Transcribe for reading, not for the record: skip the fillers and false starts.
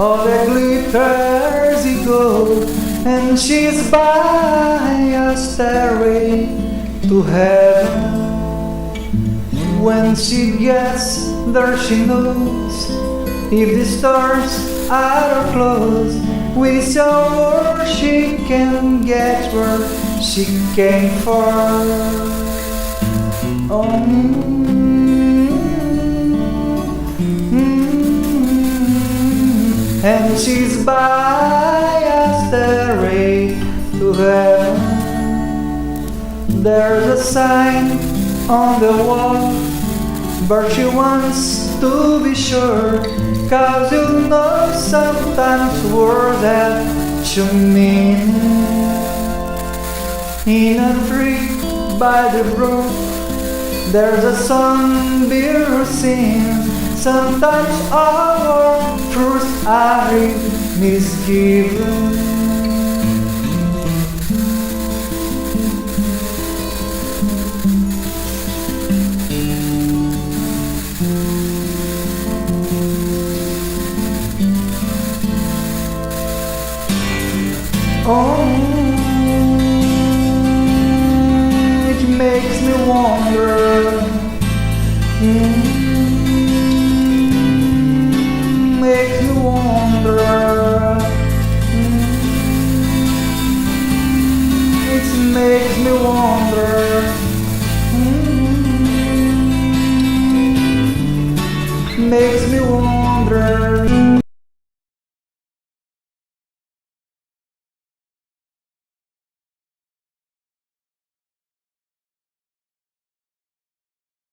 all that glitters is gold, and she's by a stairway to heaven. When she gets there, she knows if the stars are close, with your word she can get where she came from. And she's by a stairway to heaven. There's a sign on the wall, but she wants to be sure, 'cause you know sometimes words have two meanings. In a tree by the brook, there's a songbird sings. Sometimes our truths are misgiven. Oh, it makes me wonder. Makes me wonder. It makes me wonder. Makes